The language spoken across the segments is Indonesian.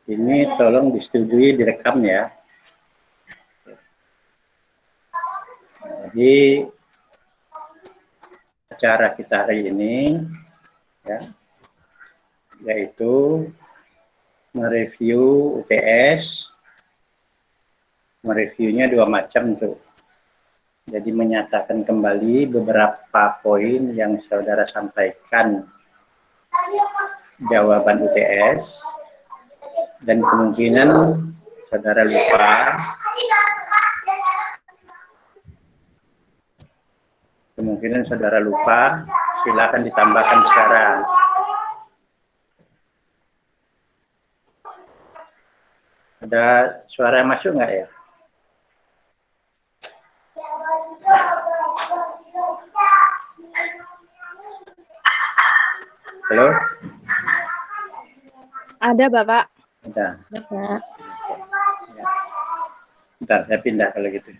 Ini tolong disetujui, direkam ya. Jadi acara kita hari ini ya, yaitu mereview UTS. Mereviewnya dua macam tuh. Jadi menyatakan kembali beberapa poin yang saudara sampaikan jawaban UTS, dan kemungkinan saudara lupa, silakan ditambahkan sekarang. Ada suara yang masuk nggak ya? Halo? Ada, Bapak. Ada. Bapak. Bentar, saya pindah kalau gitu.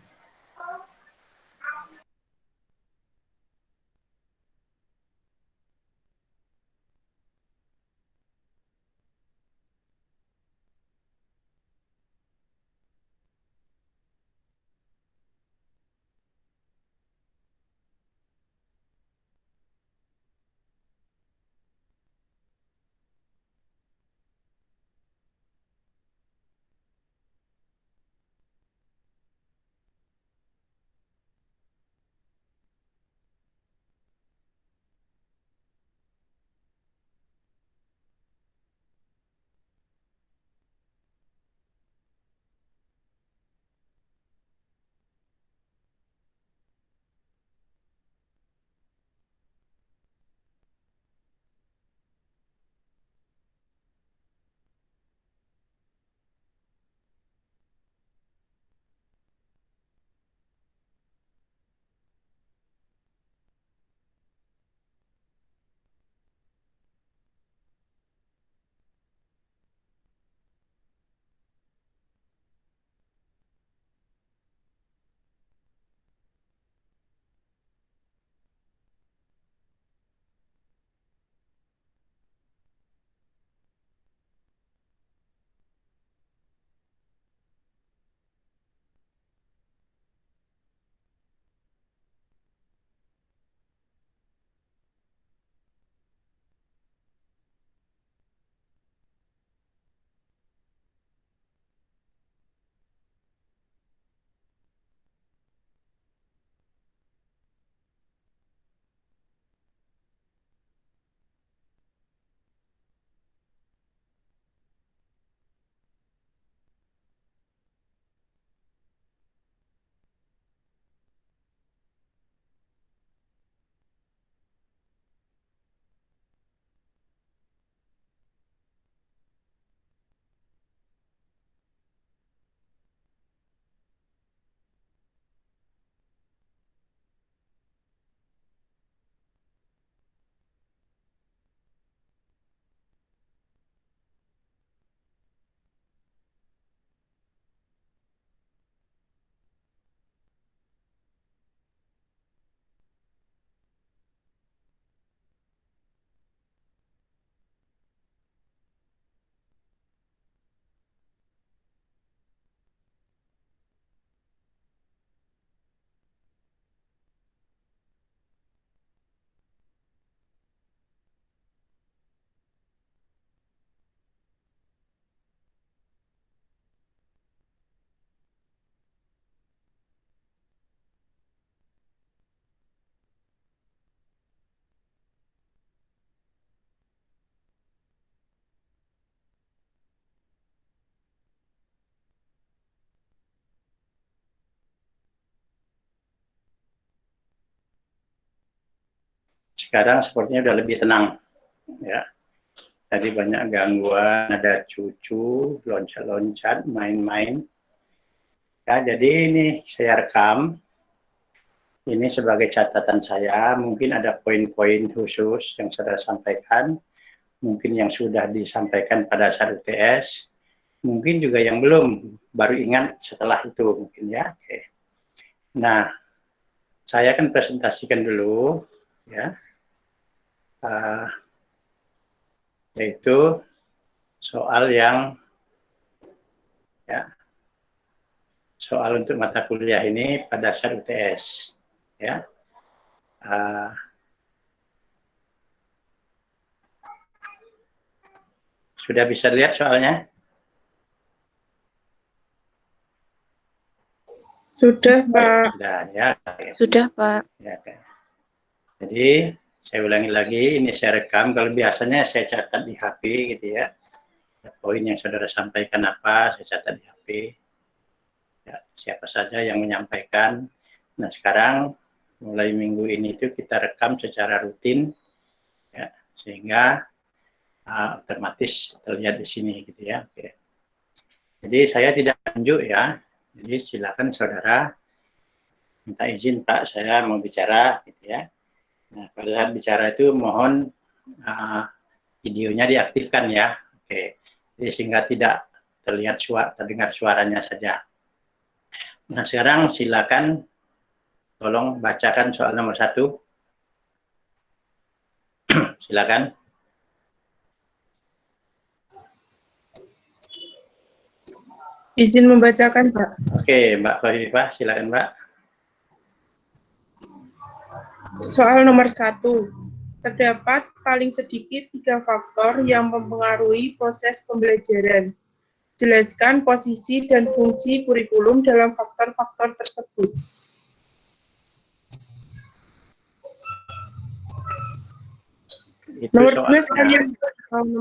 Sekarang sepertinya udah lebih tenang ya. Tadi banyak gangguan, ada cucu loncat-loncat, main-main. Ya, jadi ini saya rekam. Ini sebagai catatan saya, mungkin ada poin-poin khusus yang saya sampaikan, mungkin yang sudah disampaikan pada saat UTS, mungkin juga yang belum, baru ingat setelah itu mungkin ya. Oke. Nah, saya akan presentasikan dulu ya, yaitu soal yang Ya. Soal untuk mata kuliah ini pada dasar UTS. Ya. Sudah bisa lihat soalnya? Sudah, Pak. Sudah, ya. Sudah, Pak. Ya, kan. Jadi, saya ulangi lagi, ini saya rekam. Kalau biasanya saya catat di HP gitu ya. Poin yang saudara sampaikan apa, saya catat di HP. Ya, siapa saja yang menyampaikan. Nah, sekarang mulai minggu ini itu kita rekam secara rutin, ya, sehingga otomatis terlihat di sini gitu ya. Oke. Jadi saya tidak tunjuk ya. Jadi silakan saudara minta izin Pak, saya mau bicara gitu ya. Nah, pada saat bicara itu mohon videonya diaktifkan ya. Oke. Jadi sehingga tidak terdengar suaranya saja. Nah, sekarang silakan tolong bacakan soal nomor 1. Silakan. Izin membacakan, Pak. Oke, Mbak Khofifah, silakan Mbak. Soal nomor 1. Terdapat paling sedikit 3 faktor yang mempengaruhi proses pembelajaran. Jelaskan posisi dan fungsi kurikulum dalam faktor-faktor tersebut. Itu Nomor 2 soalnya. sekalian.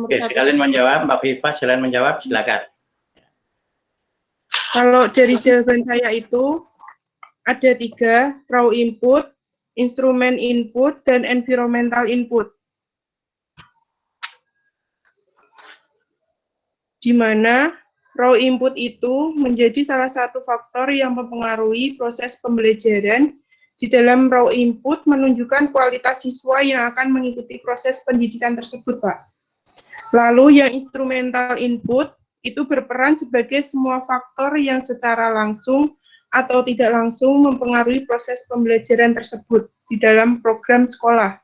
Oke, sekalian menjawab, Mbak Khofifah, silakan menjawab, silakan. Kalau dari jawaban saya itu ada 3, raw input, instrumen input, dan environmental input. Di mana raw input itu menjadi salah satu faktor yang mempengaruhi proses pembelajaran. Di dalam raw input menunjukkan kualitas siswa yang akan mengikuti proses pendidikan tersebut, Pak. Lalu yang instrumental input itu berperan sebagai semua faktor yang secara langsung atau tidak langsung mempengaruhi proses pembelajaran tersebut di dalam program sekolah.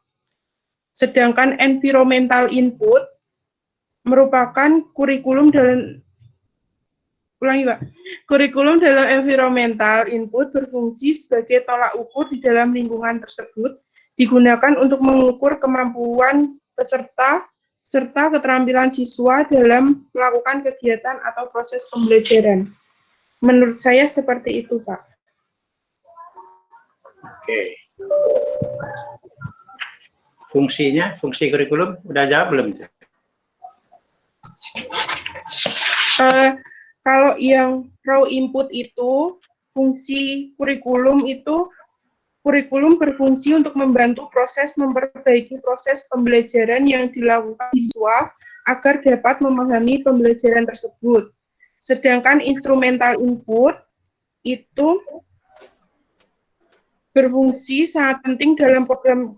Sedangkan environmental input merupakan kurikulum dalam kurikulum dalam environmental input berfungsi sebagai tolak ukur di dalam lingkungan tersebut, digunakan untuk mengukur kemampuan peserta serta keterampilan siswa dalam melakukan kegiatan atau proses pembelajaran. Menurut saya seperti itu, Pak. Oke. Fungsinya, fungsi kurikulum, udah jawab belum? Kalau yang raw input itu, fungsi kurikulum itu, kurikulum berfungsi untuk membantu proses memperbaiki proses pembelajaran yang dilakukan siswa agar dapat memahami pembelajaran tersebut. Sedangkan instrumental input itu berfungsi sangat penting dalam program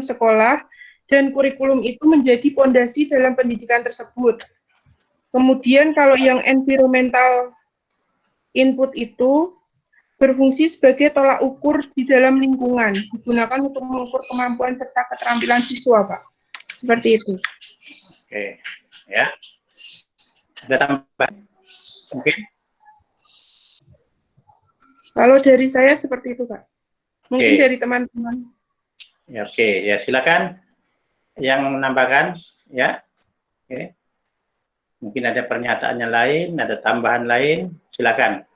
sekolah dan kurikulum itu menjadi fondasi dalam pendidikan tersebut. Kemudian kalau yang environmental input itu berfungsi sebagai tolak ukur di dalam lingkungan, digunakan untuk mengukur kemampuan serta keterampilan siswa, Pak. Seperti itu. Oke, ya. Ada tambahan? Mungkin? Kalau dari saya seperti itu, Pak. Mungkin dari teman-teman. Ya, oke, ya silakan yang menambahkan, ya. Oke. Mungkin ada pernyataannya lain, ada tambahan lain, silakan.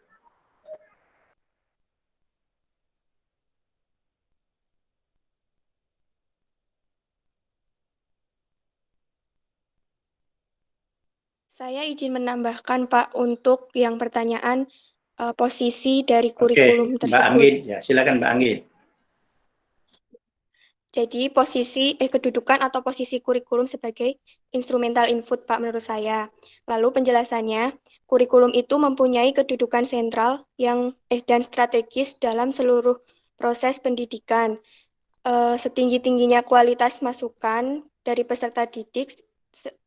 Saya izin menambahkan, Pak, untuk yang pertanyaan posisi dari kurikulum tersebut. Mbak Anggit, ya silakan Mbak Anggit. Jadi kedudukan atau posisi kurikulum sebagai instrumental input, Pak, menurut saya. Lalu penjelasannya, kurikulum itu mempunyai kedudukan sentral dan strategis dalam seluruh proses pendidikan. Setinggi-tingginya kualitas masukan dari peserta didik,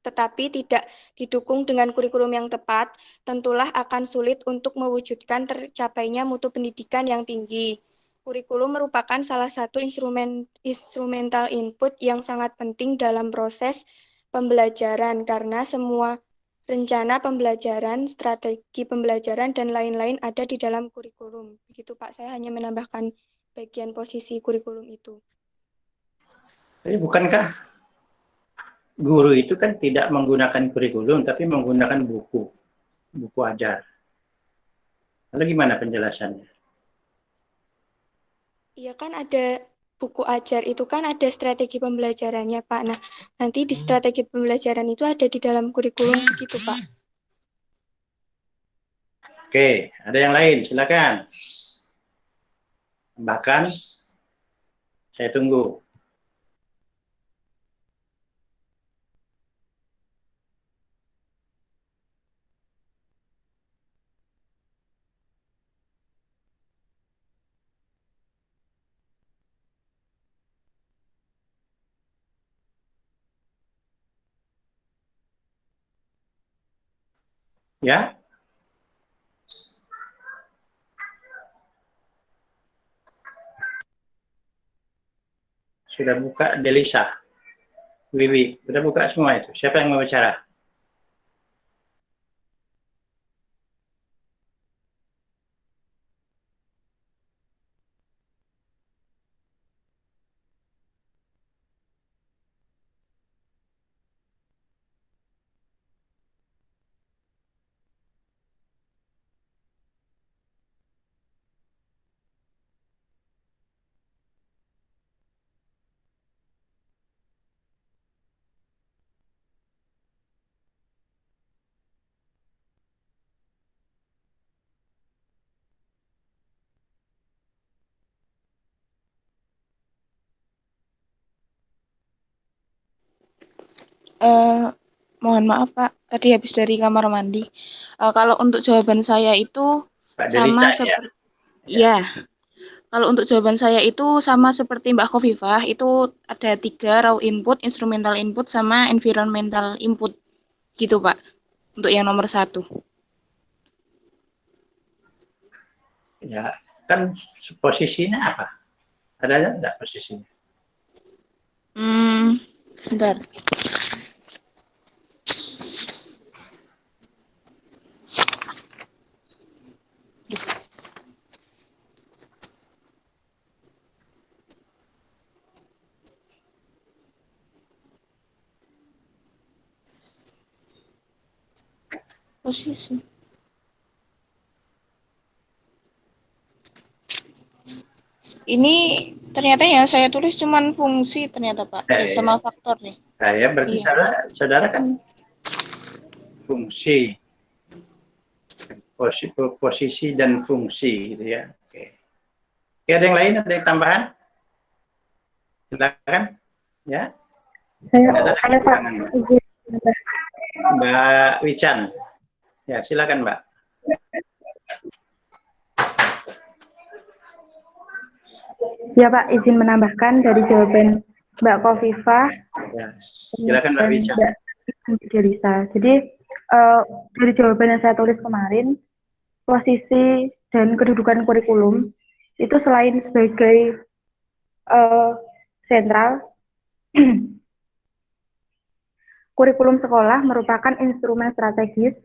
tetapi tidak didukung dengan kurikulum yang tepat, tentulah akan sulit untuk mewujudkan tercapainya mutu pendidikan yang tinggi. Kurikulum merupakan salah satu instrumental input yang sangat penting dalam proses pembelajaran karena semua rencana pembelajaran, strategi pembelajaran, dan lain-lain ada di dalam kurikulum. Begitu Pak, saya hanya menambahkan bagian posisi kurikulum itu. Tapi bukankah guru itu kan tidak menggunakan kurikulum, tapi menggunakan buku ajar. Lalu gimana penjelasannya? Iya kan ada buku ajar itu kan ada strategi pembelajarannya Pak. Nah, nanti di strategi pembelajaran itu ada di dalam kurikulum begitu Pak. Oke, ada yang lain, silakan. Bahkan saya tunggu. Ya, sudah buka Delisa, Wiwi, sudah buka semua itu. Siapa yang mau bicara? Mohon maaf Pak, tadi habis dari kamar mandi. Kalau untuk jawaban saya itu Pak sama Delisa, ya. seperti ya. Kalau untuk jawaban saya itu sama seperti Mbak Khofifah, itu ada 3, raw input, instrumental input, sama environmental input. Gitu Pak, untuk yang nomor 1. Ya, kan posisinya apa? Ada enggak posisinya? Bentar. Posisi. Ini ternyata yang saya tulis cuman fungsi ternyata Pak, sama faktor nih. Ya, berarti Iya. saudara kan fungsi, posisi dan fungsi, gitu ya. Oke. Ada yang lain, ada yang tambahan? Silakan, ya. Saya Pak. Mbak Wichan, ya silakan Mbak. Ya Pak, izin menambahkan dari jawaban Mbak Khofifah. Ya, silakan Mbak Wichan. Mbak Delisa. Jadi dari jawaban yang saya tulis kemarin, posisi dan kedudukan kurikulum itu selain sebagai sentral, kurikulum sekolah merupakan instrumen strategis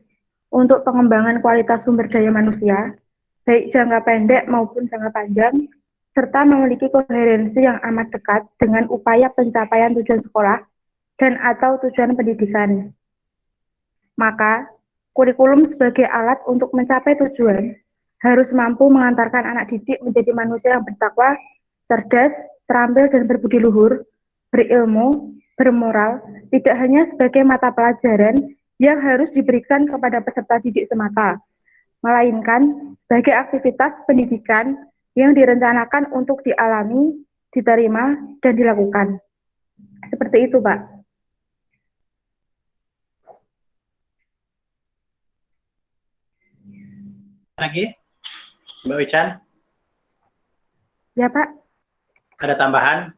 untuk pengembangan kualitas sumber daya manusia, baik jangka pendek maupun jangka panjang, serta memiliki koherensi yang amat dekat dengan upaya pencapaian tujuan sekolah dan atau tujuan pendidikan. Maka, kurikulum sebagai alat untuk mencapai tujuan harus mampu mengantarkan anak didik menjadi manusia yang bertakwa, cerdas, terampil, dan berbudi luhur, berilmu, bermoral, tidak hanya sebagai mata pelajaran yang harus diberikan kepada peserta didik semata, melainkan sebagai aktivitas pendidikan yang direncanakan untuk dialami, diterima, dan dilakukan. Seperti itu, Pak. Lagi, Mbak Wichan? Ya, Pak. Ada tambahan?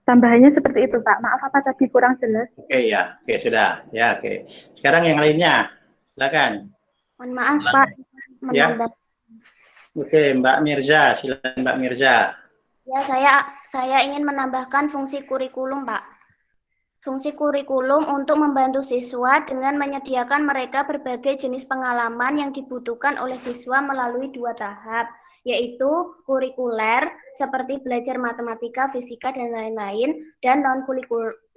Tambahannya seperti itu, Pak. Maaf apa tadi kurang jelas? Oke, ya. Oke, sudah. Ya, oke. Sekarang yang lainnya. Silakan. Mohon maaf, Pak. Ya. Oke, Mbak Mirza. Silakan Mbak Mirza. Ya, saya ingin menambahkan fungsi kurikulum, Pak. Fungsi kurikulum untuk membantu siswa dengan menyediakan mereka berbagai jenis pengalaman yang dibutuhkan oleh siswa melalui 2 tahap, yaitu kurikuler seperti belajar matematika, fisika, dan lain-lain, dan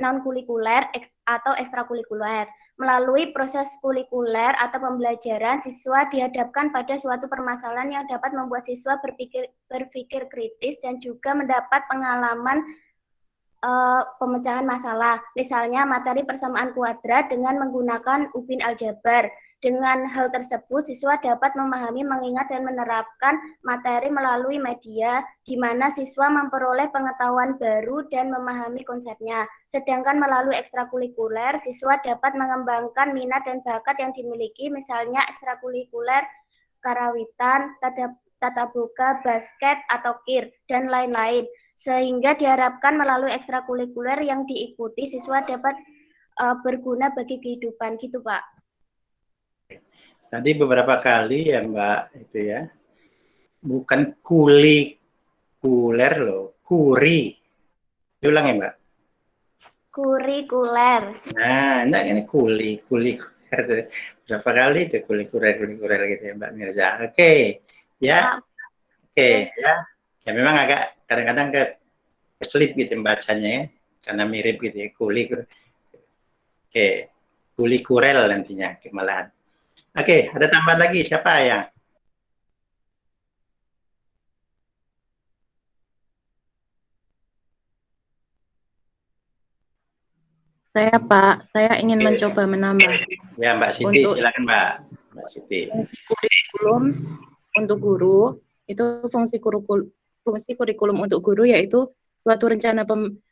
non-kurikuler atau ekstrakurikuler. Melalui proses kurikuler atau pembelajaran, siswa dihadapkan pada suatu permasalahan yang dapat membuat siswa berpikir kritis dan juga mendapat pengalaman pemecahan masalah. Misalnya materi persamaan kuadrat dengan menggunakan upin aljabar. Dengan hal tersebut, siswa dapat memahami, mengingat, dan menerapkan materi melalui media, di mana siswa memperoleh pengetahuan baru dan memahami konsepnya. Sedangkan melalui ekstrakurikuler, siswa dapat mengembangkan minat dan bakat yang dimiliki, misalnya ekstrakurikuler karawitan, tata boga, basket, atau kir, dan lain-lain. Sehingga diharapkan melalui ekstrakurikuler yang diikuti, siswa dapat berguna bagi kehidupan, gitu Pak. Tadi beberapa kali ya Mbak, itu ya, bukan kulikuler loh, kuri. Diulang ya Mbak? Kurikuler. Nah, ini kulikuler. Berapa kali itu kulikuler gitu ya Mbak Mirza. Oke, ya. Oke, ya. Ya memang agak kadang-kadang keselip gitu bacanya ya, karena mirip gitu ya, Oke, kulikurel nantinya malahan. Oke, ada tambahan lagi siapa ya? Saya Pak, saya ingin mencoba menambah. Ya Mbak Siti, silakan Mbak. Mbak Siti. Fungsi kurikulum untuk guru, itu fungsi kurikulum untuk guru yaitu suatu rencana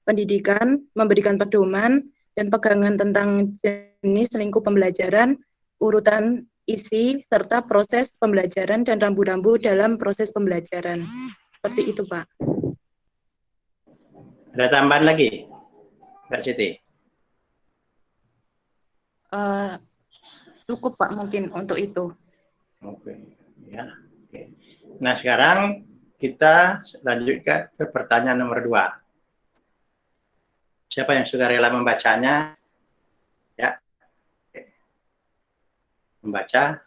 pendidikan, memberikan pedoman dan pegangan tentang jenis lingkup pembelajaran, urutan isi, serta proses pembelajaran dan rambu-rambu dalam proses pembelajaran. Seperti itu Pak. Ada tambahan lagi Mbak Siti? Cukup Pak mungkin untuk itu. Oke, ya. Oke. Nah sekarang kita lanjutkan ke pertanyaan nomor 2. Siapa yang sudah rela membacanya? Ya, membaca.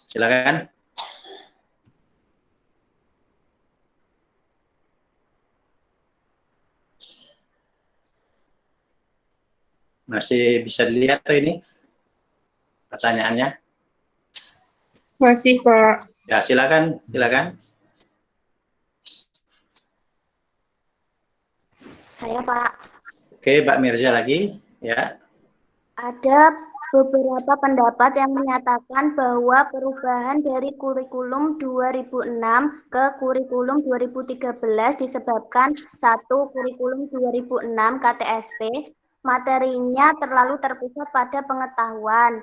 Silakan. Masih bisa dilihat tuh ini pertanyaannya? Masih, Pak. Ya, silakan. Saya, Pak. Oke, Mbak Mirza lagi, ya. Ada beberapa pendapat yang menyatakan bahwa perubahan dari kurikulum 2006 ke kurikulum 2013 disebabkan 1. Kurikulum 2006 KTSP materinya terlalu terpusat pada pengetahuan,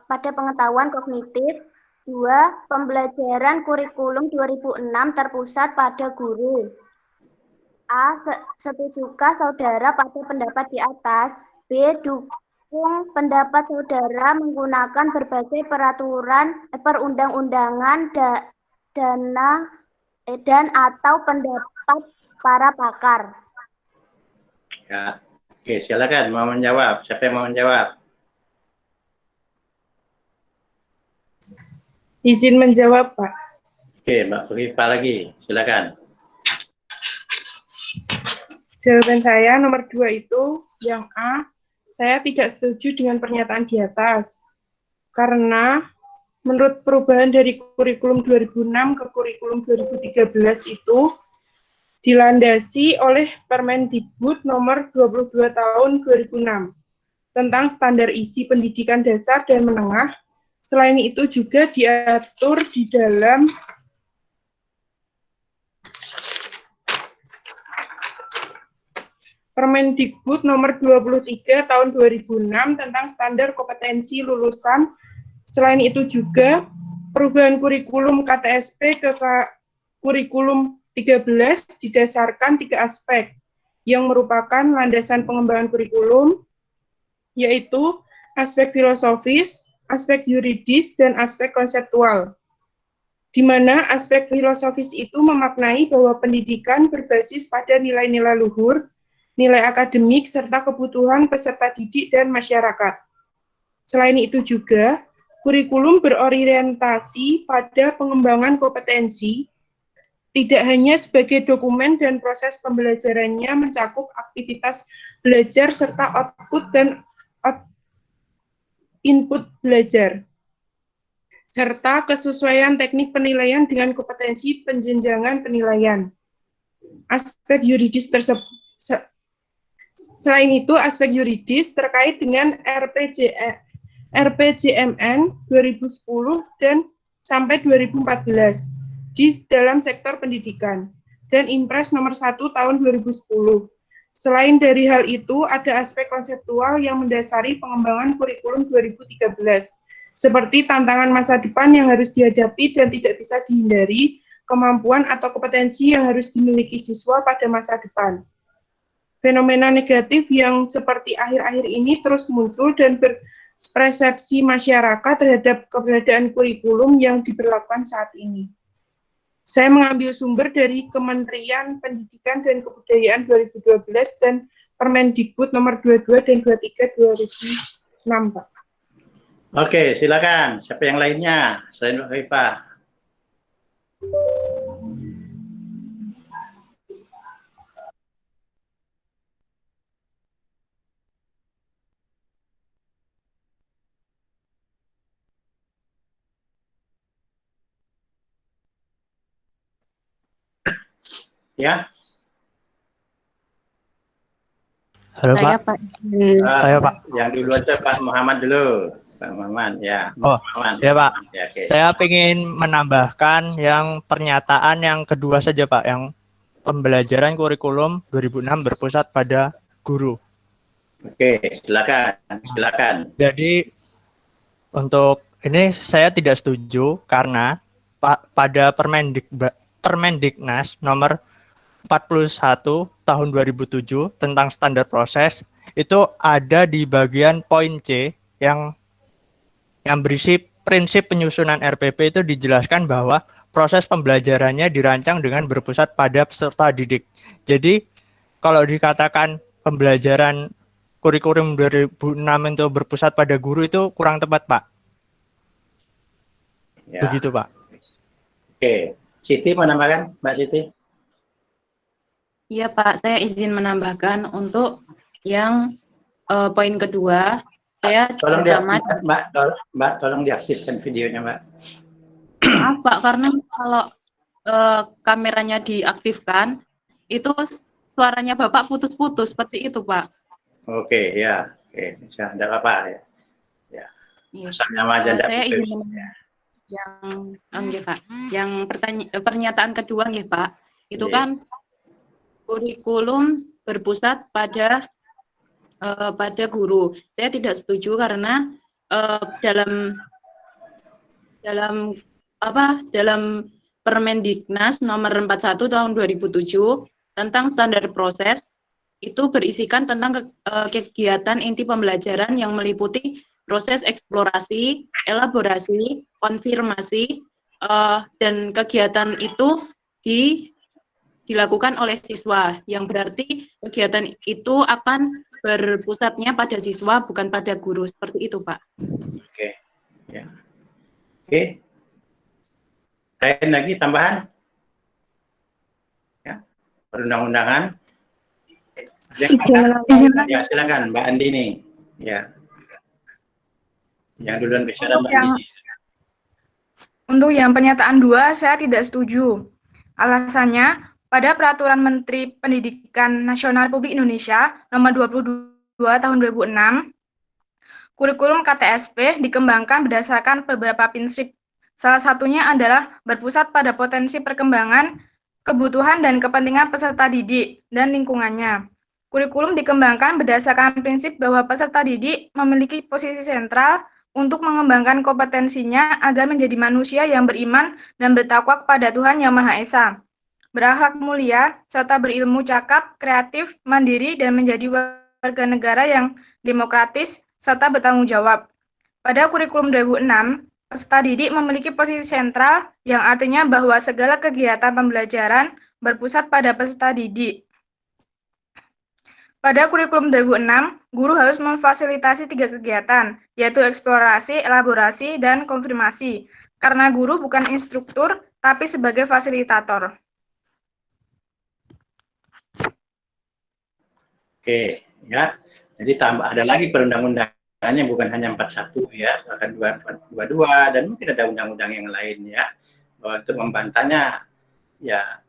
pada pengetahuan kognitif. 2. Pembelajaran kurikulum 2006 terpusat pada guru. A. Setujukah saudara pada pendapat di atas? B. Dukung pendapat saudara menggunakan berbagai perundang-undangan dan atau pendapat para pakar. Ya, oke, silakan mau menjawab. Siapa yang mau menjawab? Izin menjawab, Pak. Oke, Mbak Rifa lagi, silakan. Jawaban saya nomor 2 itu yang A. Saya tidak setuju dengan pernyataan di atas. Karena menurut perubahan dari kurikulum 2006 ke kurikulum 2013 itu dilandasi oleh Permendikbud nomor 22 tahun 2006 tentang standar isi pendidikan dasar dan menengah. Selain itu juga diatur di dalam Permendikbud nomor 23 tahun 2006 tentang standar kompetensi lulusan. Selain itu juga perubahan kurikulum KTSP ke kurikulum 13 didasarkan 3 aspek yang merupakan landasan pengembangan kurikulum, yaitu aspek filosofis, aspek yuridis, dan aspek konseptual. di mana aspek filosofis itu memaknai bahwa pendidikan berbasis pada nilai-nilai luhur, nilai akademik, serta kebutuhan peserta didik dan masyarakat. Selain itu juga, kurikulum berorientasi pada pengembangan kompetensi, tidak hanya sebagai dokumen dan proses pembelajarannya mencakup aktivitas belajar serta output dan input belajar, serta kesesuaian teknik penilaian dengan kompetensi penjenjangan penilaian. Aspek yuridis tersebut, selain itu, aspek yuridis terkait dengan RPJMN 2010 dan sampai 2014 di dalam sektor pendidikan dan Impres nomor 1 tahun 2010. Selain dari hal itu, ada aspek konseptual yang mendasari pengembangan kurikulum 2013, seperti tantangan masa depan yang harus dihadapi dan tidak bisa dihindari, kemampuan atau kompetensi yang harus dimiliki siswa pada masa depan. Fenomena negatif yang seperti akhir-akhir ini terus muncul dan berpersepsi masyarakat terhadap keberadaan kurikulum yang diberlakukan saat ini. Saya mengambil sumber dari Kementerian Pendidikan dan Kebudayaan 2012 dan Permendikbud nomor 22 dan 23 2006, Pak. Oke, silakan. Siapa yang lainnya? Selain Mbak Khofifah. Ya. Halo Saya Pak. Pak. Saya Pak. Yang dulu aja Pak Muhammad dulu. Pak Muhammad, ya. Oh, Muhammad. ya Pak. Ya, oke. Saya ingin menambahkan yang pernyataan yang kedua saja Pak, yang pembelajaran kurikulum 2006 berpusat pada guru. Oke, silakan. Silakan. Jadi untuk ini saya tidak setuju karena pada Permendiknas nomor 41 tahun 2007 tentang standar proses itu ada di bagian poin C yang berisi prinsip penyusunan RPP itu dijelaskan bahwa proses pembelajarannya dirancang dengan berpusat pada peserta didik. Jadi kalau dikatakan pembelajaran kurikulum 2006 itu berpusat pada guru itu kurang tepat, Pak. Ya. Begitu, Pak. Oke, Siti menambahkan, Mbak Siti? Iya Pak, saya izin menambahkan untuk yang poin kedua. Saya Tolong sama Mbak, tolong diaktifkan videonya, Mbak. maaf Pak, karena kalau kameranya diaktifkan, itu suaranya Bapak putus-putus seperti itu Pak. Oke, ya. Oke, tidak apa-apa ya. Ya. Iya. Asal nama aja Saya putus. izin Pak. Yang pernyataan kedua nih Pak, itu kan kurikulum berpusat pada guru. Saya tidak setuju karena dalam Permendiknas nomor 41 tahun 2007 tentang standar proses itu berisikan tentang kegiatan inti pembelajaran yang meliputi proses eksplorasi, elaborasi, konfirmasi, dan kegiatan itu dilakukan oleh siswa, yang berarti kegiatan itu akan berpusatnya pada siswa, bukan pada guru, seperti itu, Pak. Oke, ya. Oke. Lain lagi tambahan? Ya, perundang-undangan. Ya, silakan Mbak Andini. Ya. Yang duluan bicara Mbak Andini. Untuk yang pernyataan 2, saya tidak setuju. Alasannya, pada Peraturan Menteri Pendidikan Nasional Republik Indonesia Nomor 22 Tahun 2006, kurikulum KTSP dikembangkan berdasarkan beberapa prinsip. Salah satunya adalah berpusat pada potensi perkembangan, kebutuhan dan kepentingan peserta didik dan lingkungannya. Kurikulum dikembangkan berdasarkan prinsip bahwa peserta didik memiliki posisi sentral untuk mengembangkan kompetensinya agar menjadi manusia yang beriman dan bertakwa kepada Tuhan Yang Maha Esa, berakhlak mulia, serta berilmu cakap, kreatif, mandiri, dan menjadi warga negara yang demokratis, serta bertanggung jawab. Pada kurikulum 2006, Peserta didik memiliki posisi sentral yang artinya bahwa segala kegiatan pembelajaran berpusat pada peserta didik. Pada kurikulum 2006, guru harus memfasilitasi 3 kegiatan, yaitu eksplorasi, elaborasi, dan konfirmasi, karena guru bukan instruktur, tapi sebagai fasilitator. Oke, ya. Jadi tambah ada lagi perundang-undangannya, bukan hanya 41 ya, bahkan 22 dan mungkin ada undang-undang yang lain ya. Bahwa untuk membantahnya ya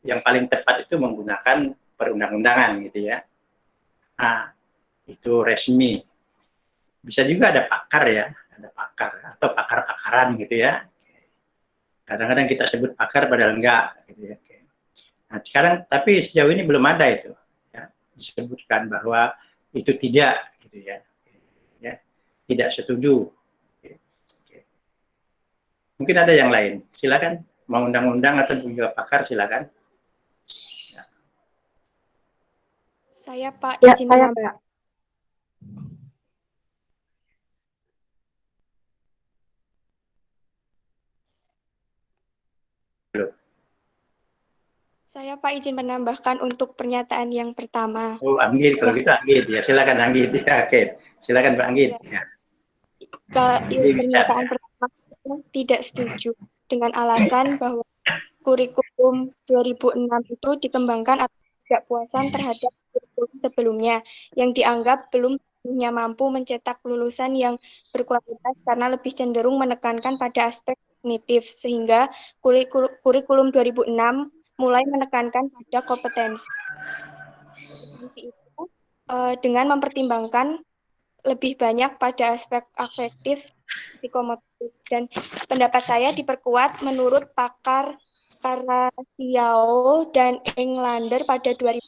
yang paling tepat itu menggunakan perundang-undangan gitu ya. Nah, itu resmi. Bisa juga ada pakar ya, ada pakar atau pakar-pakaran gitu ya. Kadang-kadang kita sebut pakar padahal enggak gitu ya. Nah, sekarang tapi sejauh ini belum ada itu ya, disebutkan bahwa itu tidak gitu ya. Ya, tidak setuju. Mungkin ada yang lain. Silakan mau undang-undang atau juga pakar silakan. Saya Pak Ya, izin saya menambah. Pak. Saya Pak izin menambahkan untuk pernyataan yang pertama. Oh, Anggit, kalau gitu Anggit ya, silakan Anggit ya, oke. Silakan Pak Anggit ya. Pernyataan pertama tidak setuju dengan alasan bahwa kurikulum 2006 itu dikembangkan atas ketidakpuasan terhadap kurikulum sebelumnya yang dianggap belum mampu mencetak lulusan yang berkualitas karena lebih cenderung menekankan pada aspek kognitif, sehingga kurikulum 2006 mulai menekankan pada kompetensi. Kompetensi itu dengan mempertimbangkan lebih banyak pada aspek afektif, psikomotorik, dan pendapat saya diperkuat menurut pakar Karasiao dan Englander pada 2000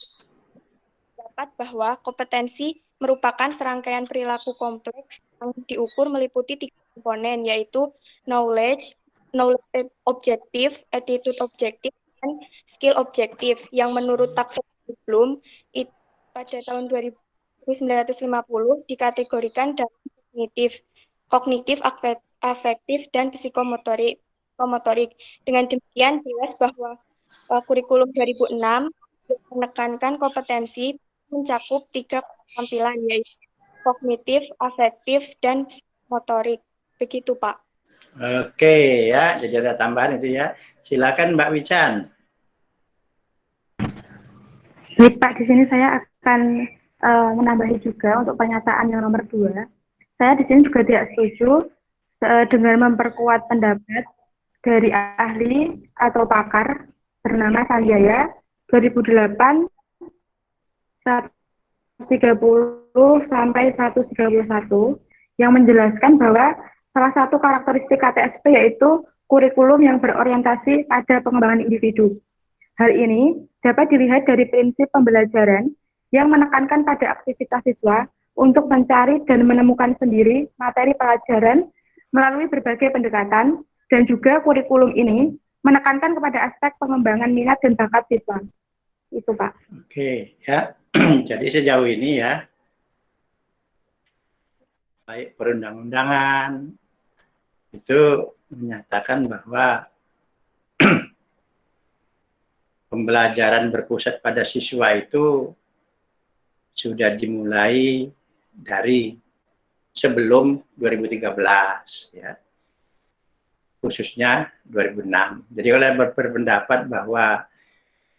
dapat bahwa kompetensi merupakan serangkaian perilaku kompleks yang diukur meliputi 3 komponen, yaitu knowledge objektif, attitude objektif, dan skill objektif, yang menurut taksonomi Bloom pada tahun 1950 dikategorikan dalam kognitif, afektif, dan psikomotorik. Dengan demikian jelas bahwa kurikulum 2006 menekankan kompetensi mencakup 3 keterampilan, yaitu kognitif, afektif, dan psikomotorik. Begitu, Pak. Oke ya, jadi ada tambahan itu ya. Silakan Mbak Wican. Baik Pak, di sini saya akan menambahi juga untuk pernyataan yang nomor 2. Saya di sini juga tidak setuju dengan memperkuat pendapat dari ahli atau pakar bernama Sanjaya 2008 130 sampai 131 yang menjelaskan bahwa salah satu karakteristik KTSP yaitu kurikulum yang berorientasi pada pengembangan individu. Hal ini dapat dilihat dari prinsip pembelajaran yang menekankan pada aktivitas siswa untuk mencari dan menemukan sendiri materi pelajaran melalui berbagai pendekatan, dan juga kurikulum ini menekankan kepada aspek pengembangan minat dan bakat siswa. Itu Pak. Oke ya, jadi sejauh ini ya, baik perundang-undangan itu menyatakan bahwa pembelajaran berpusat pada siswa itu sudah dimulai dari sebelum 2013 ya, khususnya 2006. Jadi oleh berpendapat bahwa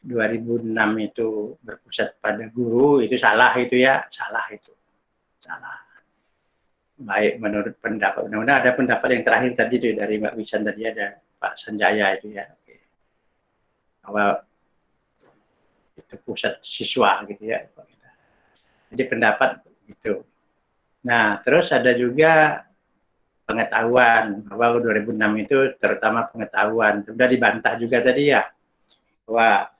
2006 itu berpusat pada guru itu salah itu ya, salah itu. Salah. Baik menurut pendapat, undang-undang ada pendapat yang terakhir tadi itu dari Mbak Wisan tadi, ada Pak Sanjaya itu ya. Oke. Bahwa itu pusat siswa gitu ya. Jadi pendapat itu. Nah, terus ada juga pengetahuan bahwa 2006 itu terutama pengetahuan. Sudah dibantah juga tadi ya, bahwa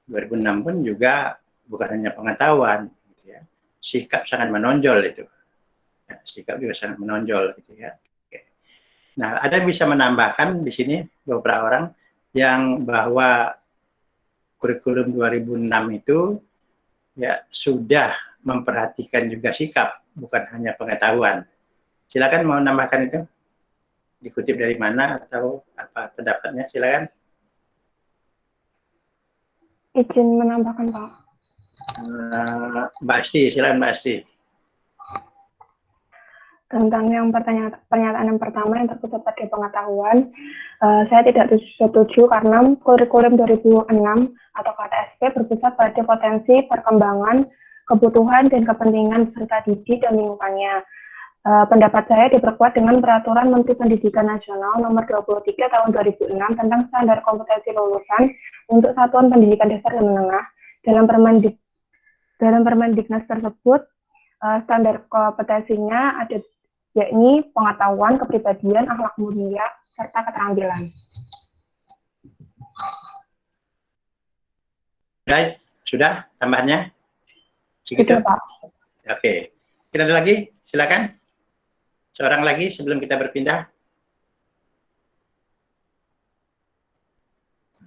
2006 pun juga bukan hanya pengetahuan, gitu ya. Sikap sangat menonjol itu. Ya, sikap juga sangat menonjol gitu ya. Oke. Nah, ada yang bisa menambahkan di sini beberapa orang yang bahwa kurikulum 2006 itu ya sudah memperhatikan juga sikap, bukan hanya pengetahuan. Silakan mau nambahkan itu. Dikutip dari mana atau apa pendapatnya? Silakan. Izin menambahkan, Pak. Mbak Asti, silakan Mbak Asti. Tentang yang pernyataan yang pertama yang terpusat pada pengetahuan, saya tidak setuju karena kurikulum 2006 atau KTSP berpusat pada potensi perkembangan, kebutuhan, dan kepentingan peserta didik dan lingkungannya. Pendapat saya diperkuat dengan Peraturan Menteri Pendidikan Nasional Nomor 23 Tahun 2006 tentang standar kompetensi lulusan untuk satuan pendidikan dasar dan menengah. Dalam Permendiknas tersebut, standar kompetensinya ada yakni pengetahuan, kepribadian, akhlak mulia, serta keterampilan. Baik, sudah tambahnya? Segitu, Pak. Oke. Kita ada lagi? Silakan. Seorang lagi sebelum kita berpindah.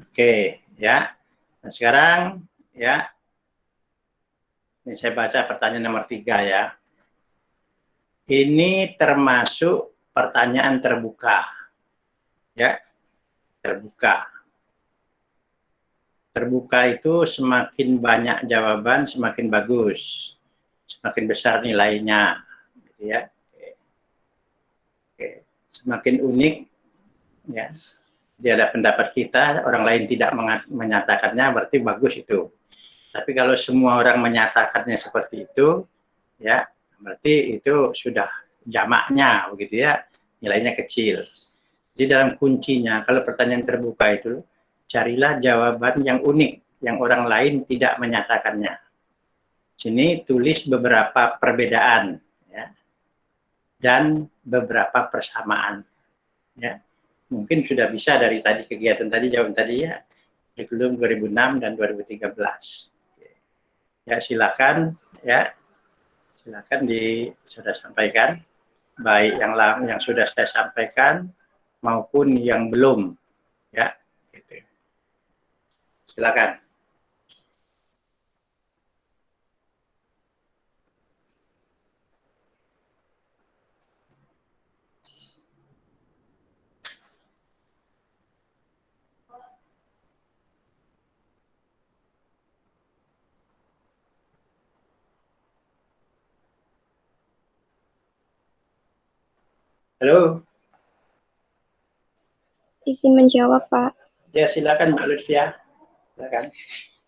Oke, ya. Nah, sekarang ya. Ini saya baca pertanyaan nomor 3 ya. Ini termasuk pertanyaan terbuka. Ya. Terbuka. Terbuka itu semakin banyak jawaban semakin bagus. Semakin besar nilainya, gitu ya. Oke. Semakin unik ya. Dia ada pendapat kita, orang lain tidak menyatakannya, berarti bagus itu. Tapi kalau semua orang menyatakannya seperti itu, ya berarti itu sudah jamaknya, begitu ya, nilainya kecil. Jadi dalam kuncinya, kalau pertanyaan terbuka itu, carilah jawaban yang unik, yang orang lain tidak menyatakannya. Sini tulis beberapa perbedaan, ya, dan beberapa persamaan. Ya. Mungkin sudah bisa dari tadi kegiatan tadi, jawaban tadi ya, kurikulum 2006 dan 2013. Ya silakan ya, silakan sudah sampaikan, baik yang sudah saya sampaikan maupun yang belum, ya. Gitu. Silakan. Halo. Izin menjawab, Pak. Ya, silakan Mbak Lutfia. Silakan.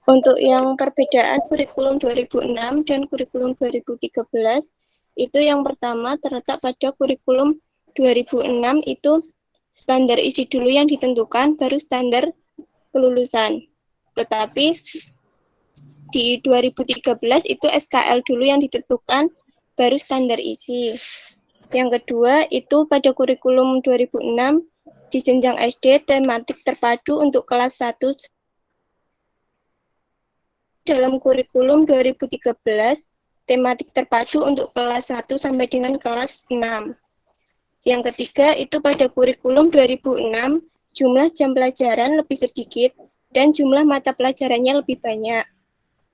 Untuk yang perbedaan kurikulum 2006 dan kurikulum 2013, itu yang pertama terletak pada kurikulum 2006 itu standar isi dulu yang ditentukan, baru standar kelulusan. Tetapi di 2013 itu SKL dulu yang ditentukan, baru standar isi. Yang kedua itu pada kurikulum 2006 di jenjang SD tematik terpadu untuk kelas 1. Dalam kurikulum 2013 tematik terpadu untuk kelas 1 sampai dengan kelas 6. Yang ketiga itu pada kurikulum 2006 jumlah jam pelajaran lebih sedikit dan jumlah mata pelajarannya lebih banyak.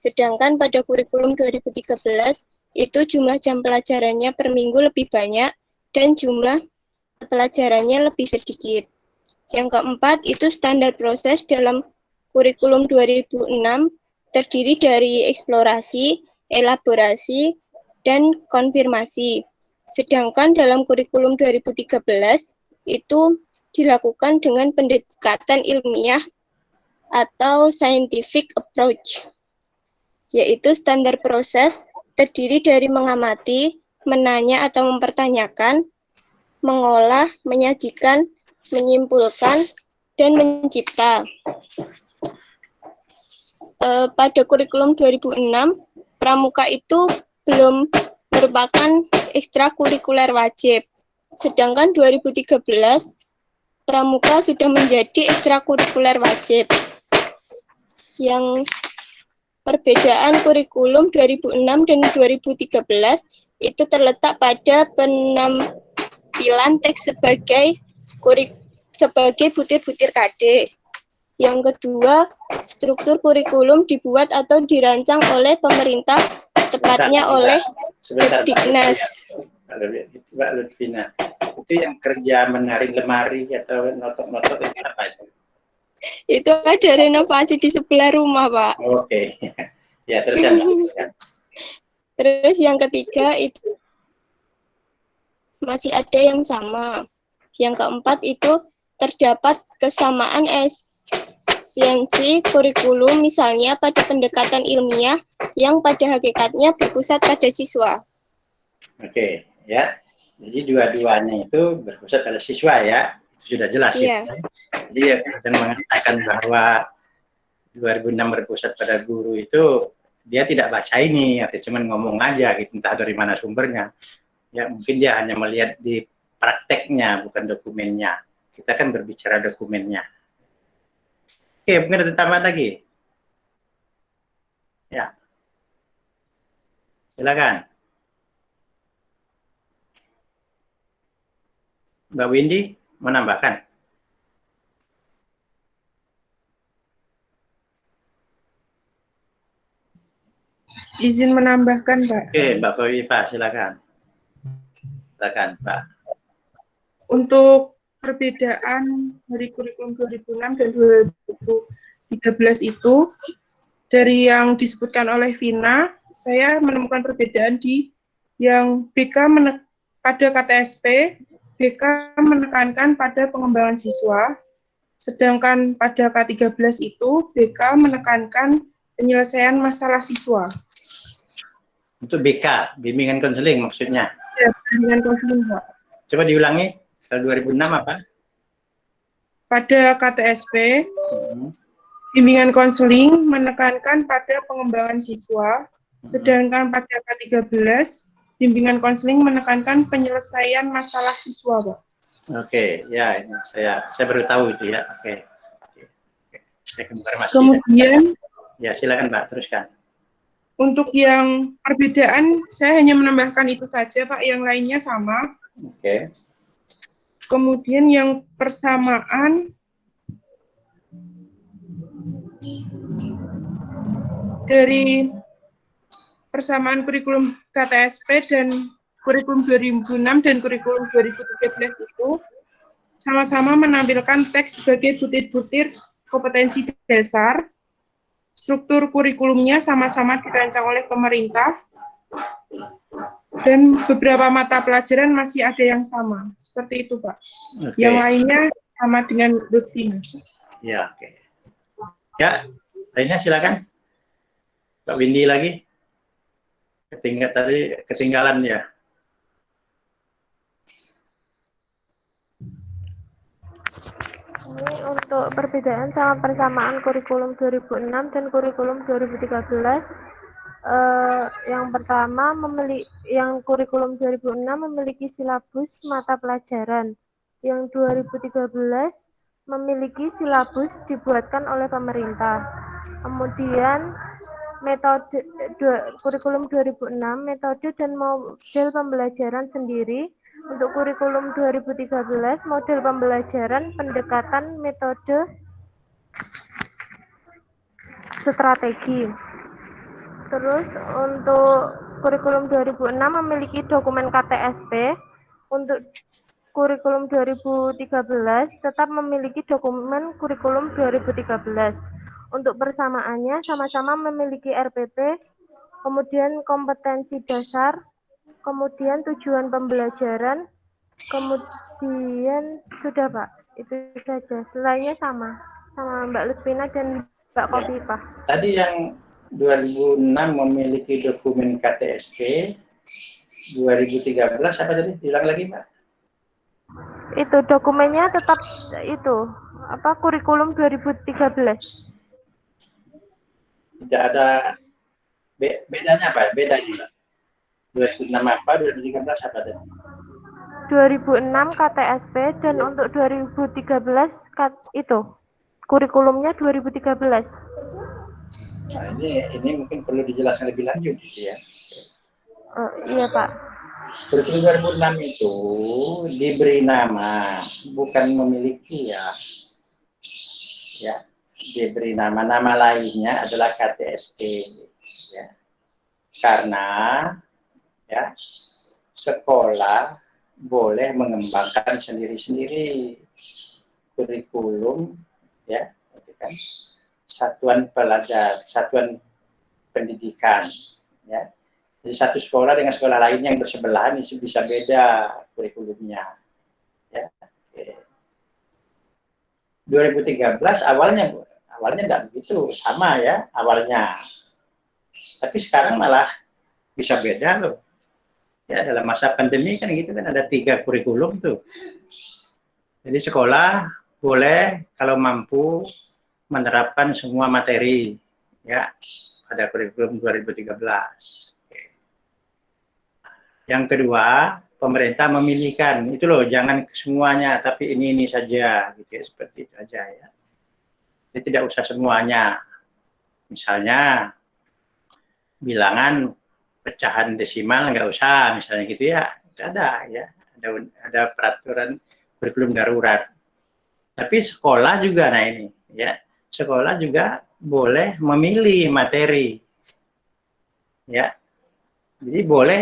Sedangkan pada kurikulum 2013 itu jumlah jam pelajarannya per minggu lebih banyak dan jumlah pelajarannya lebih sedikit. Yang keempat itu standar proses dalam kurikulum 2006 terdiri dari eksplorasi, elaborasi, dan konfirmasi. Sedangkan dalam kurikulum 2013 itu dilakukan dengan pendekatan ilmiah atau scientific approach, yaitu standar proses terdiri dari mengamati, menanya atau mempertanyakan, mengolah, menyajikan, menyimpulkan, dan mencipta. Pada kurikulum 2006, pramuka itu belum merupakan ekstrakurikuler wajib. Sedangkan 2013, pramuka sudah menjadi ekstrakurikuler wajib. Yang perbedaan kurikulum 2006 dan 2013 itu terletak pada penampilan teks sebagai butir-butir KD. Yang kedua, struktur kurikulum dibuat atau dirancang oleh pemerintah, tepatnya oleh Kepdiknas. Mbak Lutfina. Itu yang kerja menari lemari atau notok-notok itu apa itu? Itu ada renovasi di sebelah rumah, Pak. Oke. Ya, terus yang Terus yang ketiga itu masih ada yang sama. Yang keempat itu terdapat kesamaan esensi kurikulum, misalnya pada pendekatan ilmiah yang pada hakikatnya berpusat pada siswa. Oke, ya. Jadi dua-duanya itu berpusat pada siswa ya. Itu sudah jelas ya. Jadi ya, yang mengatakan bahwa 2006 berpusat pada guru itu dia tidak baca ini, atau cuma ngomong aja gitu, entah dari mana sumbernya. Ya mungkin dia hanya melihat di prakteknya, bukan dokumennya. Kita kan berbicara dokumennya. Oke, mungkin ada tambahan lagi. Ya, silakan. Mbak Windy, menambahkan. Izin menambahkan, Pak. Oke, Mbak Kowifa, silakan. Silakan, Pak. Untuk perbedaan dari kurikulum 2006 dan 2013 itu, dari yang disebutkan oleh Vina, saya menemukan perbedaan di yang BK pada KTSP, BK menekankan pada pengembangan siswa, sedangkan pada K13 itu BK menekankan penyelesaian masalah siswa. Untuk BK, bimbingan konseling maksudnya. Ya, bimbingan konseling, Pak. Coba diulangi, kalau 2006 apa? Pada KTSP, bimbingan konseling menekankan pada pengembangan siswa, sedangkan pada K13, bimbingan konseling menekankan penyelesaian masalah siswa, Pak. Oke, ya ini saya baru tahu itu ya. Oke. Saya konfirmasi. Kemudian, ya silakan Pak, teruskan. Untuk yang perbedaan, saya hanya menambahkan itu saja, Pak. Yang lainnya sama. Oke. Kemudian yang persamaan dari persamaan kurikulum KTSP dan kurikulum 2006 dan kurikulum 2013 itu sama-sama menampilkan teks sebagai butir-butir kompetensi dasar. Struktur kurikulumnya sama-sama dirancang oleh pemerintah, dan beberapa mata pelajaran masih ada yang sama. Seperti itu, Pak. Oke. Yang lainnya sama dengan Lutfina. Ya, oke. Ya, lainnya silakan. Mbak Windy lagi. Ketinggalan ya. Ini untuk perbedaan sama persamaan kurikulum 2006 dan kurikulum 2013. Yang pertama, yang kurikulum 2006 memiliki silabus mata pelajaran. Yang 2013 memiliki silabus dibuatkan oleh pemerintah. Kemudian metode kurikulum 2006, metode dan model pembelajaran sendiri. Untuk kurikulum 2013, model pembelajaran, pendekatan, metode, strategi. Terus untuk kurikulum 2006 memiliki dokumen KTSP. Untuk kurikulum 2013 tetap memiliki dokumen kurikulum 2013. Untuk persamaannya sama-sama memiliki RPP, kemudian kompetensi dasar, kemudian tujuan pembelajaran, kemudian sudah Pak, itu saja. Selainnya sama Mbak Lutfina dan Mbak Kofifa. Tadi yang 2006 memiliki dokumen KTSP, 2013 apa tadi? Bilang lagi Pak? Itu dokumennya tetap itu, kurikulum 2013. Tidak ada bedanya apa? Beda juga. 2006 apa, 2013 apa tadi? 2006 KTSP dan untuk 2013 itu kurikulumnya 2013. Nah, ini mungkin perlu dijelaskan lebih lanjut gitu ya. Iya Pak. Kurikulum 2006 itu diberi nama, bukan memiliki ya. Ya, diberi nama lainnya adalah KTSP ya. Karena ya sekolah boleh mengembangkan sendiri-sendiri kurikulum, ya, gitu kan, satuan pendidikan, ya. Jadi satu sekolah dengan sekolah lain yang bersebelahan itu bisa beda kurikulumnya, ya. Oke. 2013 awalnya enggak begitu, sama ya awalnya. Tapi sekarang malah bisa beda loh. Ya, dalam masa pandemi kan gitu kan ada 3 kurikulum tuh. Jadi sekolah boleh kalau mampu menerapkan semua materi ya pada kurikulum 2013. Yang kedua, pemerintah memilihkan itu loh, jangan semuanya tapi ini saja gitu ya, seperti itu aja ya. Jadi tidak usah semuanya. Misalnya bilangan pecahan desimal nggak usah, misalnya gitu ya, ada ya, ada peraturan kurikulum darurat. Tapi sekolah juga, nah ini ya, sekolah juga boleh memilih materi, ya. Jadi boleh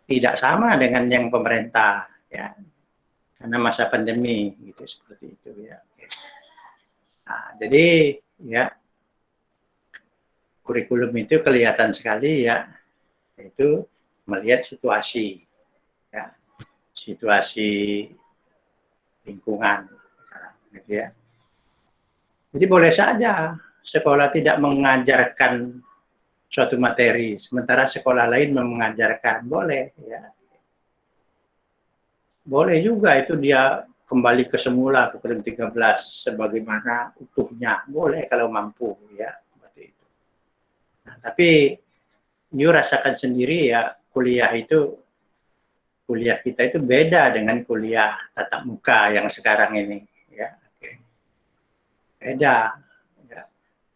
tidak sama dengan yang pemerintah, ya, karena masa pandemi gitu, seperti itu ya. Nah, jadi ya kurikulum itu kelihatan sekali ya, itu melihat situasi, ya, situasi lingkungan, gitu ya. Jadi boleh saja sekolah tidak mengajarkan suatu materi, sementara sekolah lain mengajarkan, boleh, ya. Boleh juga itu dia kembali ke semula, ke kurikulum 13 sebagaimana utuhnya, boleh kalau mampu, ya, seperti itu. Nah, tapi you rasakan sendiri ya, kuliah kita itu beda dengan kuliah tatap muka yang sekarang ini, ya. Oke. Beda. Ya.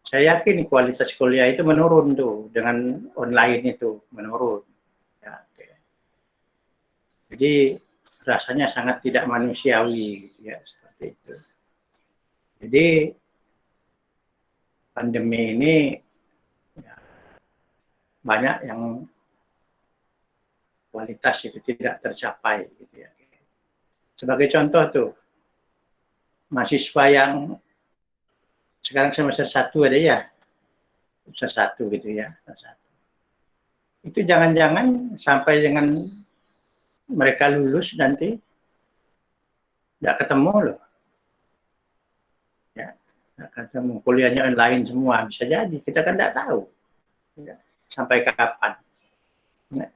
Saya yakin kualitas kuliah itu menurun tuh dengan online itu menurun. Ya. Oke. Jadi rasanya sangat tidak manusiawi, ya, seperti itu. Jadi pandemi ini ya, banyak yang kualitas itu tidak tercapai, gitu ya. Sebagai contoh tuh, mahasiswa yang sekarang semester 1 ada ya, semester 1 gitu ya, itu jangan-jangan sampai dengan mereka lulus nanti nggak ketemu loh, ya, nggak ketemu, kuliahnya online semua, bisa jadi, kita kan nggak tahu ya, sampai kapan. Ya.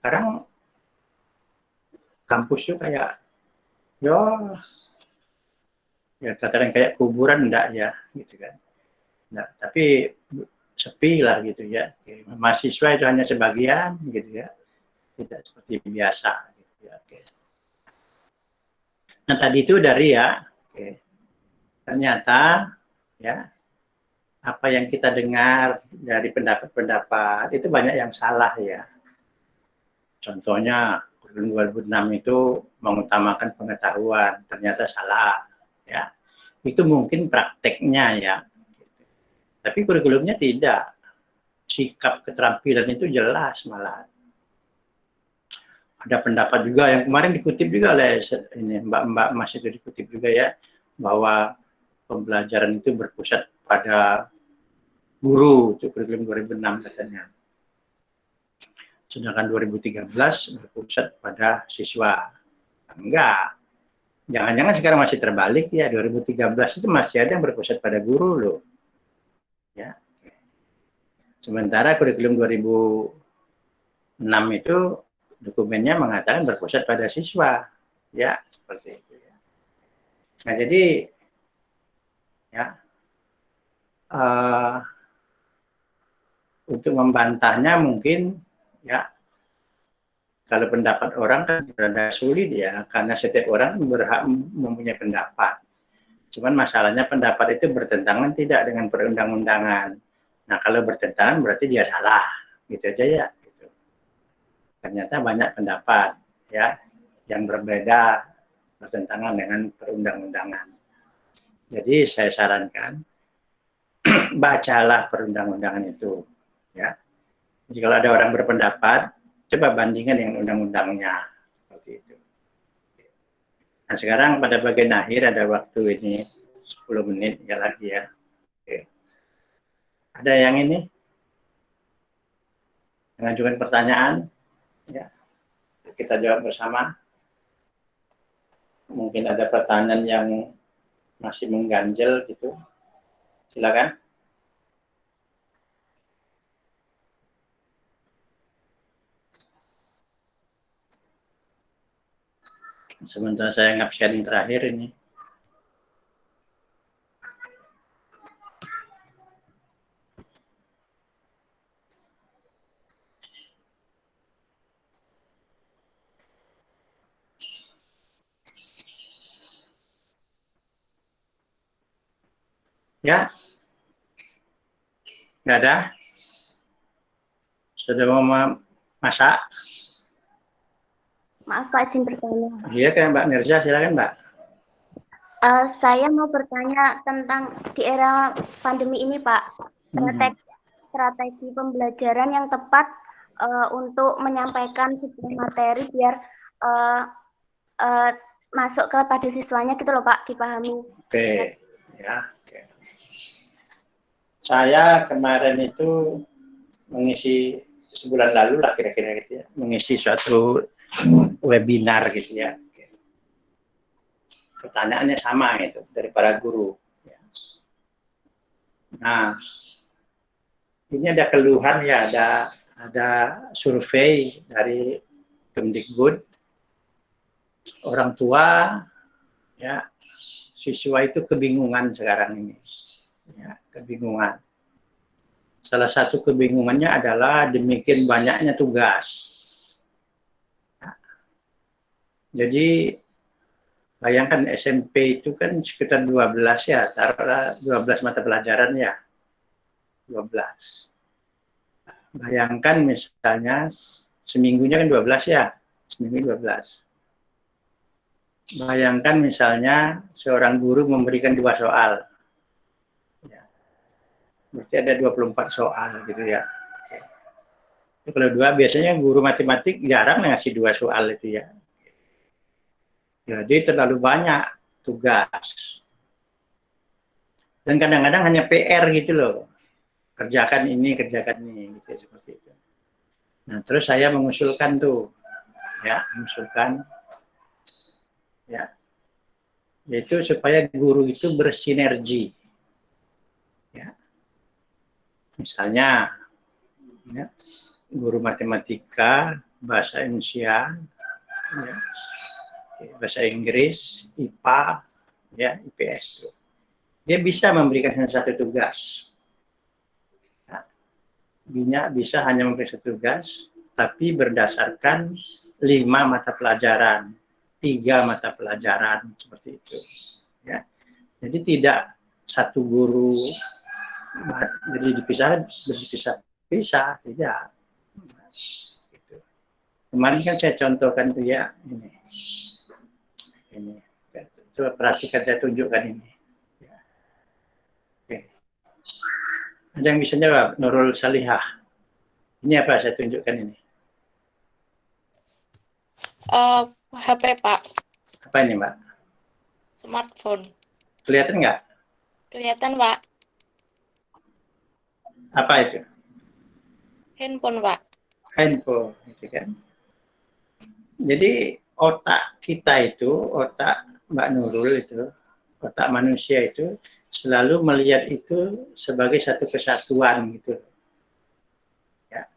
Sekarang kampus itu kayak ya katakan kayak kuburan enggak ya, gitu kan. Nah, tapi sepi lah gitu ya. Mahasiswa itu hanya sebagian gitu ya. Tidak seperti biasa gitu ya. Nah, tadi itu dari ya, ternyata ya apa yang kita dengar dari pendapat-pendapat itu banyak yang salah ya. Contohnya kurikulum 2006 itu mengutamakan pengetahuan, ternyata salah, ya. Itu mungkin prakteknya ya. Tapi kurikulumnya tidak. Sikap keterampilan itu jelas malah. Ada pendapat juga yang kemarin dikutip juga oleh ini Mbak Mas itu dikutip juga ya, bahwa pembelajaran itu berpusat pada guru, itu kurikulum 2006 katanya. Sedangkan 2013 berpusat pada siswa. Enggak. Jangan-jangan sekarang masih terbalik ya, 2013 itu masih ada yang berpusat pada guru loh. Ya. Sementara kurikulum 2006 itu dokumennya mengatakan berpusat pada siswa. Ya, seperti itu ya. Nah, jadi ya untuk membantahnya mungkin ya, kalau pendapat orang kan rada sulit ya, karena setiap orang berhak mempunyai pendapat. Cuman masalahnya pendapat itu bertentangan tidak dengan perundang-undangan. Nah, kalau bertentangan berarti dia salah, gitu aja ya. Gitu. Ternyata banyak pendapat ya yang berbeda, bertentangan dengan perundang-undangan. Jadi saya sarankan bacalah perundang-undangan itu, ya. Jadi kalau ada orang berpendapat Coba bandingkan dengan undang-undangnya seperti itu. Nah, sekarang pada bagian akhir ada waktu ini 10 menit ya lagi ya. Oke. Ada yang ini mengajukan pertanyaan, ya kita jawab bersama. Mungkin ada pertanyaan yang masih mengganjel gitu, silakan. Sementara saya ngap-sharing terakhir ini. Ya, nggak ada. Sudah mau masak? Maaf Pak, izin bertanya. Iya kan Mbak Mirza, silakan Mbak. Saya mau bertanya tentang di era pandemi ini Pak, strategi pembelajaran yang tepat untuk menyampaikan sebuah materi biar masuk kepada siswanya gitu loh Pak, dipahami. Oke, ya. Oke. Saya kemarin itu mengisi sebulan lalu lah kira-kira gitu ya, mengisi suatu webinar gitu ya. Pertanyaannya sama itu dari para guru. Nah, ini ada keluhan ya, ada survei dari Kemdikbud, orang tua ya, siswa itu kebingungan sekarang ini, ya, kebingungan. Salah satu kebingungannya adalah demikian banyaknya tugas. Ya. Jadi bayangkan SMP itu kan sekitar 12 ya, taruhlah 12 mata pelajaran ya, 12. Bayangkan misalnya seminggunya kan 12 ya, seminggu 12. Bayangkan misalnya seorang guru memberikan 2 soal. Ya. Berarti ada 24 soal gitu ya. Kalau 2 biasanya guru matematik jarang ngasih 2 soal itu ya. Jadi terlalu banyak tugas. Dan kadang-kadang hanya PR gitu loh. Kerjakan ini, gitu, seperti itu. Nah, terus saya mengusulkan tuh, ya, ya, yaitu supaya guru itu bersinergi. Ya. Misalnya, ya, guru matematika, bahasa Indonesia, ya, bahasa Inggris, IPA, ya, IPS. Dia bisa memberikan satu tugas. Nah, bisa hanya memberikan satu tugas, tapi berdasarkan 5 mata pelajaran, 3 mata pelajaran, seperti itu. Ya. Jadi tidak satu guru jadi dipisah, tidak. Gitu. Kemarin kan saya contohkan tuh ya, ini. Coba perhatikan, saya tunjukkan ini. Ya. Oke. Ada yang bisa jawab? Nurul Salihah. Ini apa saya tunjukkan ini? HP Pak. Apa ini Mbak? Smartphone. Kelihatan nggak? Kelihatan Pak. Apa itu? Handphone Pak. Handphone, gitu kan? Jadi otak kita itu, otak Mbak Nurul itu, otak manusia itu selalu melihat itu sebagai satu kesatuan gitu. Ya.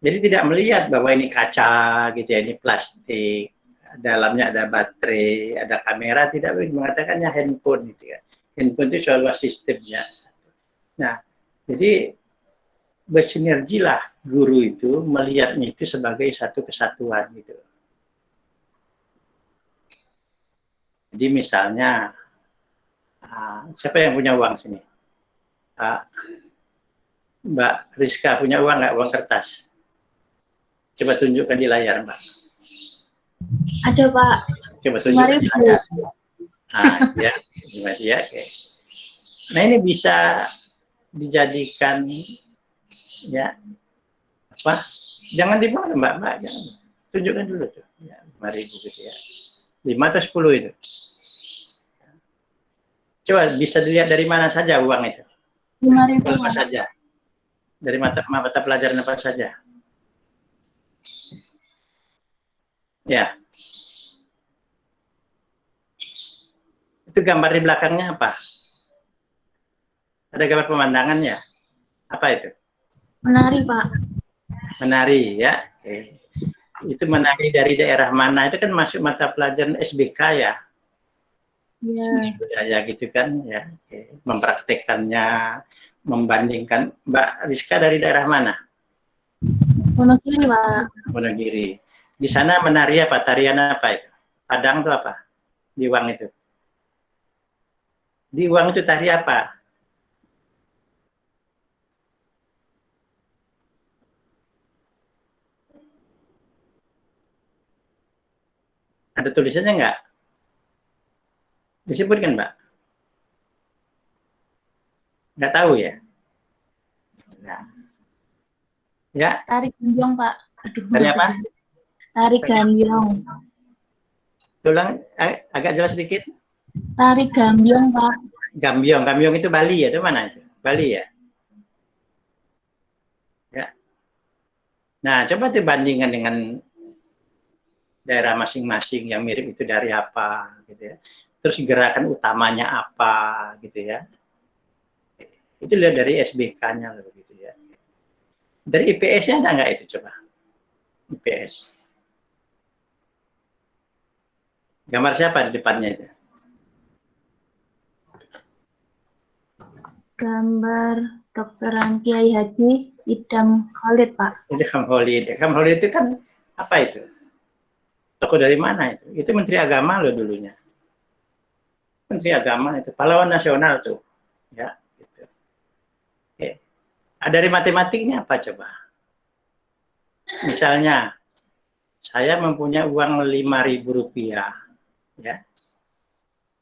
Jadi tidak melihat bahwa ini kaca gitu ya, ini plastik, dalamnya ada baterai, ada kamera, tidak boleh mengatakannya handphone gitu ya. Handphone itu selalu sistemnya. Nah, jadi bersinergilah guru itu melihatnya itu sebagai satu kesatuan gitu. Jadi misalnya, siapa yang punya uang sini? Mbak Rizka punya uang nggak, uang kertas? Coba tunjukkan di layar, Mbak. Ada Pak. Coba tunjukkan di layar. Ya, ya, oke. Nah ini bisa dijadikan ya apa Jangan di bawah, Mbak, jangan. Tunjukkan dulu tuh. Ya, 5.000 gitu ya. 5 atau 10 itu. Coba bisa dilihat dari mana saja uang itu. 5.000. Apa saja. Dari mata pelajaran apa saja. Ya. Itu gambar di belakangnya apa? Ada gambar pemandangannya. Apa itu? Menari, Pak. Menari, ya. Oke. Itu menari dari daerah mana? Itu kan masuk mata pelajaran SBK ya. Seni budaya gitu kan ya. Oke. Mempraktekannya, membandingkan. Mbak Rizka dari daerah mana? Wonogiri, Pak. Wonogiri. Di sana menari apa? Tarian apa itu? Padang itu apa? Di Uang itu. Di Uang itu tari apa? Ada tulisannya enggak? Disebutkan, Mbak? Nggak tahu ya? Nah. Ya. Tari gambyong, Pak. Aduh. Tari apa? Tari gambyong. Tulang agak jelas sedikit. Tari gambyong, Pak. Gambyong, gambyong itu Bali ya? Itu mana itu? Bali ya? Ya. Nah, coba tuh bandingkan dengan daerah masing-masing yang mirip itu dari apa, gitu ya. Terus gerakan utamanya apa, gitu ya. Itu lihat dari SBK-nya, gitu ya. Dari IPS-nya ada nggak itu coba? IPS. Gambar siapa di depannya itu? Gambar Dr. Kiai Haji Idham Khalid, Pak. Idham Khalid. Idham Khalid itu kan apa itu? Tokoh dari mana itu? Itu Menteri Agama loh dulunya. Menteri Agama itu, pahlawan nasional tuh. Ya, gitu. Oke. Dari matematiknya apa coba? Misalnya, saya mempunyai uang Rp5.000, ya.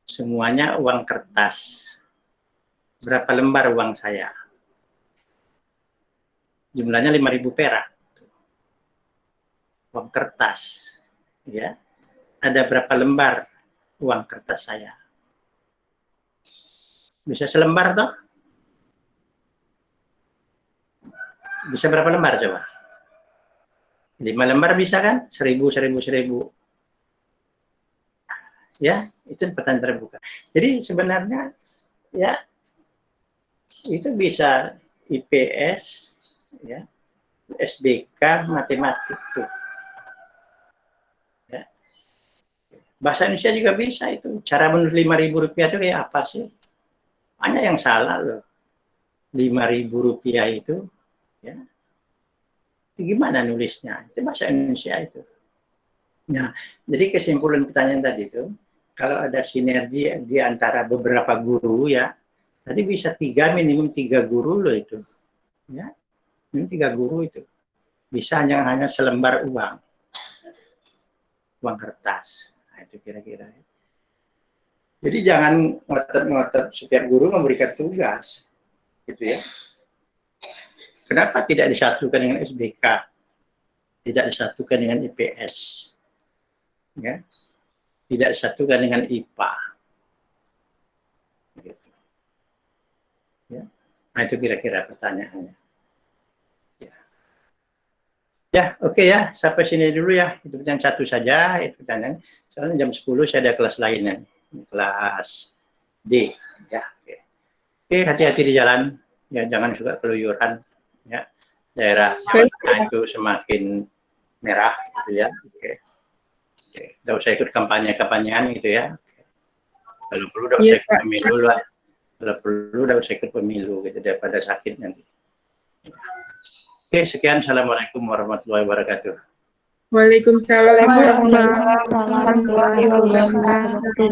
Semuanya uang kertas. Berapa lembar uang saya? Jumlahnya 5.000 perak. Uang kertas, ya. Ada berapa lembar uang kertas saya? Bisa selembar toh? Bisa berapa lembar coba? 5 lembar bisa kan? 1.000, 1.000, 1.000. Ya, itu pertanyaan terbuka. Jadi sebenarnya ya itu bisa IPS, ya, SBK, matematik tuh. Ya. Bahasa Indonesia juga bisa itu. Cara menulis Rp5.000 itu kayak apa sih? Banyak yang salah loh. Rp5.000 itu, ya. Itu gimana nulisnya? Itu bahasa Indonesia itu. Nah, jadi kesimpulan pertanyaan tadi itu, kalau ada sinergi di antara beberapa guru ya, tadi bisa minimum 3 guru loh itu. Ya, minimum 3 guru itu. Bisa hanya selembar uang kertas. Nah, itu kira-kira. Jadi jangan ngotot-ngotot setiap guru memberikan tugas, gitu ya. Kenapa tidak disatukan dengan SBK? Tidak disatukan dengan IPS? Ya. Tidak disatukan dengan IPA? Gitu. Ya. Nah, itu kira-kira pertanyaannya. Ya, oke ya, sampai sini dulu ya. Itu pertanyaan satu saja, itu pertanyaan. Soalnya jam 10 saya ada kelas lainnya nih. Kelas D, ya. Oke, hati-hati di jalan, ya, jangan juga keluyuran, ya. Daerah itu semakin merah, gitu ya. Oke, tidak usah ikut kampanye-kampanyean, gitu ya. Kalau perlu, tidak usah ikut pemilu lah. Kalau perlu, tidak usah ikut pemilu, gitu, daripada sakit nanti. Oke, sekian. Assalamualaikum warahmatullahi wabarakatuh. Waalaikumsalam warahmatullahi wabarakatuh.